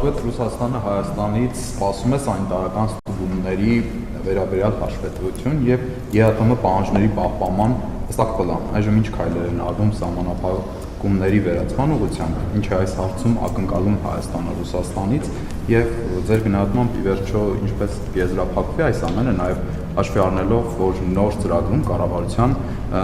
Ռուսաստանը Հայաստանից սպասում է սանիտարական ստուգումների վերաբերյալ հաշվետվություն եւ ԵԱՏՄ պահանջների պահպանման հստակ պլան։ Այժմ ինչ քայլեր են արվում սահմանափակումների վերացման ուղղությամբ, ինչ է այս հարցում ակնկալում Հայաստանը Ռուսաստանից եւ ձեր գնահատմամբ ի վերջո ինչպես եզրափակվի այս ամենը, նաեւ հաշվի առնելով, որ նոր ծրագրում կառավարության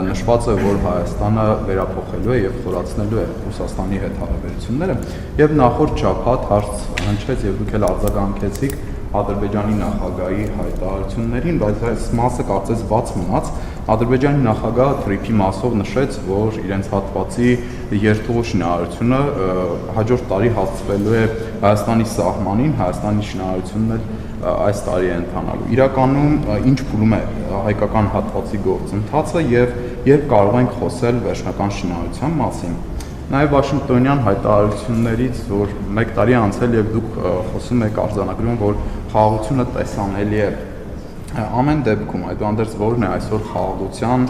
նշված է, որ Հայաստանը վերափոխելու է եւ խորացնելու է Ռուսաստանի հետ հարաբերությունները եւ նախորդ շաբաթ հարց հնչեց եւ դուք էլ արձագանքեցիք Ադրբեջանի նախագահի հայտարարություններին, բայց այս մասը կարծես բաց մնաց։ Ադրբեջանի նախագահը թրիփի մասով նշեց, որ իրենց հատվածի երթուղու շինարարությունը հաջորդ տարի հասցվելու է Հայաստանի սահմանին, Հայաստանի շինարարությունն այս տարի է ընթանալու։ Իրականում ինչ փուլում է հայկական հատվածի գործընթացը եւ երբ կարող ենք խոսել վերջնական շինարարության մասին։ Նաև Վաշինգտոնյան հայտարարություններից, որ 1 տարի անցել եւ դուք խոսում եք արձանագրում, որ խաղաղությունը տեսանելի է ամեն դեպքում, այդուհանդերձ որն է այսօր խաղաղության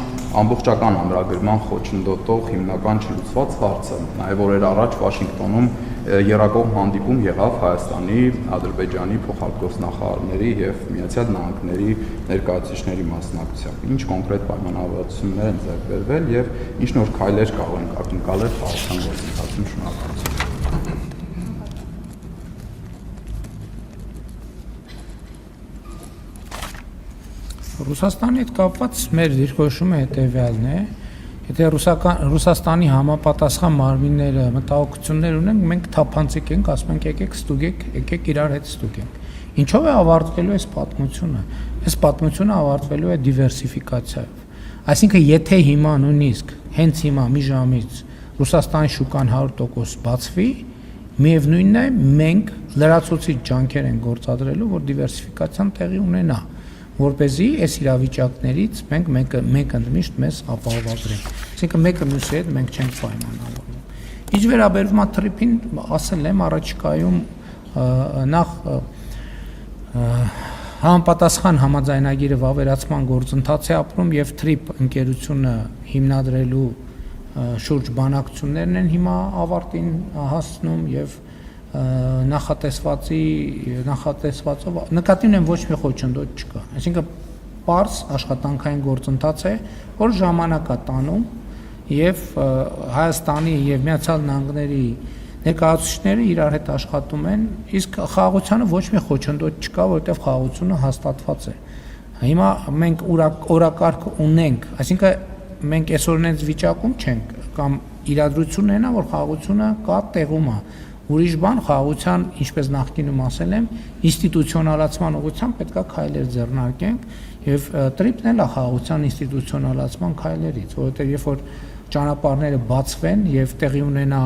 ամբողջական ամրագրման խոչընդոտող հիմնական չլուծված հարցը, նաև օրեր առաջ Վաշինգտոնում եռակողմ հանդիպում եղավ Հայաստանի, Ադրբեջանի փոխարտգործնախարարների եւ Միացյալ Նահանգների ներկայացուցիչների մասնակցությամբ։ Ինչ կոնկրետ պայմանավորվածություններ են ձեռք բերվել եւ ինչ նոր քայլեր կարող են ակնկալել խաղաղության գործընթացում։ Շնորհակալություն։ Ռուսաստանի հետ կապված մեր դիրքորոշումը հետևյալն է. եթե Ռուսաստանի համապատասխան մարմինները մտահոգություններ ունեն, մենք թափանցիկ ենք, ասում ենք եկեք ստուգեք, եկեք իրար հետ ստուգենք։ Ինչով է ավարտվելու այս պատմությունը։ Այս պատմությունը ավարտվելու է դիվերսիֆիկացիայով։ Այսինքն, եթե հիմա նույնիսկ հենց հիմա մի ժամից Ռուսաստանի շուկան 100% բացվի, միևնույնն է, մենք լրացուցիչ ջանքեր են գործադրելու, որ դիվերսիֆիկացիան տեղի ունենա, որպեսզի այս իրավիճակներից մենք մեկը միշտ մեզ ապահովագրենք։ Այսինքն մեկը մյուսի հետ մենք չենք պայմանավորվում։ Ինչ վերաբերում է թրիփին, ասել եմ առաջիկայում նախ համապատասխան համաձայնագիրը վավերացման գործընթաց է ապրում եւ թրիփ ընկերությունը հիմնադրելու շուրջ բանակցություններն են հիմա ավարտին հասնում եւ նախատեսվածով նկատի ունեմ ոչ մի խոչընդոտ չկա, այսինքն պարզ աշխատանքային գործընթաց է, որ ժամանակ է տանում եւ Հայաստանի եւ Միացյալ Նահանգների ներկայացուցիչները իրար հետ աշխատում են, իսկ խաղաղությանը ոչ մի խոչընդոտ չկա, որովհետեւ խաղաղությունը հաստատված է։ Հիմա մենք օրակարգ ունենք, այսինքն մենք այսօր այնց վիճակում չենք կամ իրադրությունն է նա, որ խաղաղությունը կա տեղում է։ Ուրիշ բան խաղաղության, ինչպես նախկինում ասել եմ, ինստիտուցիոնալացման ուղղությամբ պետք է քայլեր ձեռնարկենք եւ տրիպն էլ է խաղաղության ինստիտուցիոնալացման քայլերից, որովհետեւ երբ որ ճանապարհները բացվեն եւ տեղի ունենա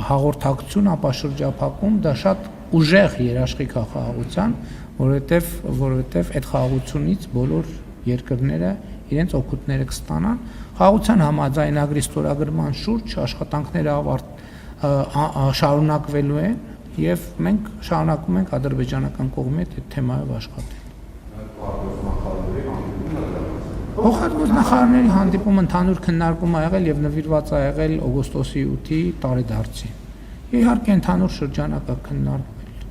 հաղորդակցություն, ապա շրջափակում, դա շատ ուժեղ երաշխիք է խաղաղության, որովհետեւ այդ խաղաղությունից բոլոր երկրները իրենց օգուտները կստանան։ Խաղաղության համաձայնագրի ստորագրման շուրջ աշխատանքները շարունակվելու են եւ մենք շարունակում ենք ադրբեջանական կողմի հետ այդ թեմայով աշխատել։ Փոխարտգործնախարարների հանդիպումը ընդհանուր քննարկում ա եղել եւ նվիրված ա եղել օգոստոսի 8-ի տարեդարձին։ Իհարկե ընդհանուր շրջանակ ա քննարկում